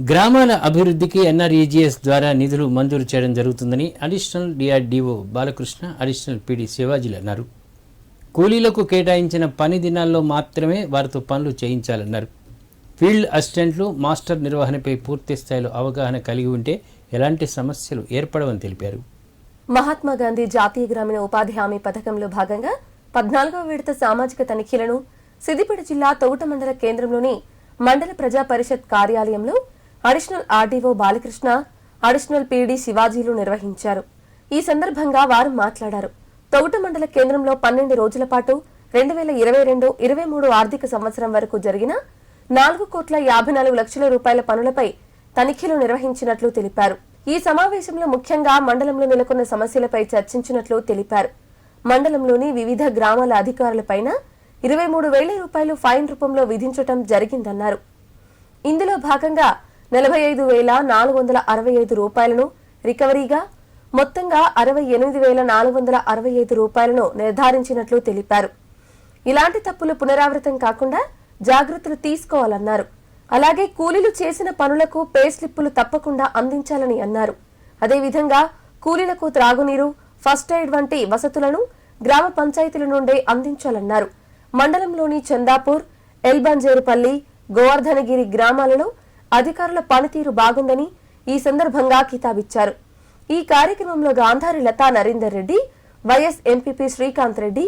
గ్రామాల అభివృద్ధికి ఎన్ఆర్ఈజీఎస్ ద్వారా నిధులు మంజూరు చేయడం జరుగుతుందని additional DRDO Balakrishna, additional PD శివాజీలు అన్నారు. కూలీలకు కేటాయించిన పని దినాల్లో మాత్రమే వారితో పనులు చేయించాలన్నారు. ఫీల్డ్ అసిస్టెంట్లు, మాస్టర్ నిర్వహణపై పూర్తి స్థాయిలో అవగాహన కలిగి ఉంటే ఎలాంటి సమస్యలు ఏర్పడవని తెలిపారు. మహాత్మాగాంధీ జాతీయ గ్రామీణ ఉపాధి హామీ పథకంలో భాగంగా 14వ విడత సామాజిక తనిఖీలను సిద్దిపేట జిల్లా తౌట మండల కేంద్రంలోని మండల ప్రజా పరిషత్ కార్యాలయంలో additional RDO Balakrishna, additional PD శివాజీలు నిర్వహించారు. ఈ సందర్భంగా వారు మాట్లాడారు. తౌట మండల కేంద్రంలో 12 రోజుల పాటు 2022-23 ఆర్థిక సంవత్సరం వరకు జరిగిన 4,54 లక్షల రూపాయల పనులపై తనిఖీలు నిర్వహించినట్లు తెలిపారు. ఈ సమావేశంలో ముఖ్యంగా మండలంలో నెలకొన్న సమస్యలపై చర్చించినట్లు తెలిపారు. మండలంలోని వివిధ గ్రామాల అధికారులపైన 23,000 రూపాయలు ఫైన్ రూపంలో విధించడం జరిగిందన్నారు. ఇందులో భాగంగా 45,465 రూపాయలను రికవరీగా, మొత్తంగా 68,465 రూపాయలను నిర్ధారించినట్లు తెలిపారు. ఇలాంటి తప్పులు పునరావృతం కాకుండా జాగ్రత్తలు తీసుకోవాలన్నారు. అలాగే కూలీలు చేసిన పనులకు పే స్లిప్పులు తప్పకుండా అందించాలని అన్నారు. అదేవిధంగా కూలీలకు త్రాగునీరు, ఫస్ట్ ఎయిడ్ వంటి వసతులను గ్రామ పంచాయతీల నుండే అందించాలన్నారు. మండలంలోని చందాపూర్, ఎల్బంజేరుపల్లి, గోవర్ధనగిరి గ్రామాలలో అధికారుల పనితీరు బాగుందని ఈ సందర్భంగా కితాబిచ్చారు. ఈ కార్యక్రమంలో Gandhari Latha Narender Reddy, vice MPP Srikanth Reddy,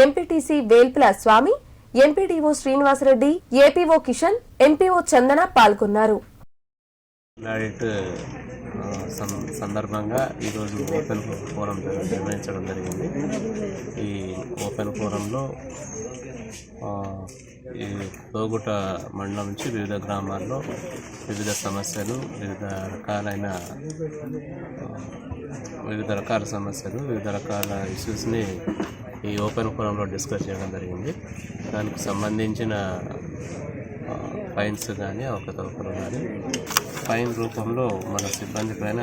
MPTC Velpula Swamy, MPDO Srinivasa Reddy, APO Kishan, MPO Chandana పాల్గొన్నారు. సందర్భంగా ఈరోజు ఓపెన్ ఫోరం నిర్వహించడం జరిగింది. ఈ ఓపెన్ ఫోరంలో ఈ తోగుట మండలం నుంచి వివిధ గ్రామాల్లో వివిధ సమస్యలు, వివిధ రకాల ఇష్యూస్ని ఈ ఓపెన్ ఫోరంలో డిస్కస్ చేయడం జరిగింది. దానికి సంబంధించిన ఫైన్స్ కానీ, అవకతవకలు కానీ, ఫైన్ రూపంలో మన సిబ్బంది పైన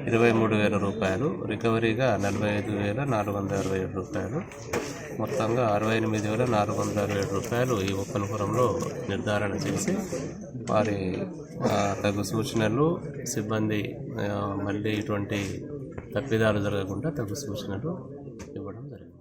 23,000 రూపాయలు, రికవరీగా 45,467 రూపాయలు, మొత్తంగా 68,467 రూపాయలు ఈ ఓపెన్ ఫోరంలో నిర్ధారణ చేసి వారి తగు సూచనలు, సిబ్బంది మళ్ళీ ఇటువంటి తప్పిదాలు జరగకుండా తగు సూచనలు ఇవ్వడం జరిగింది.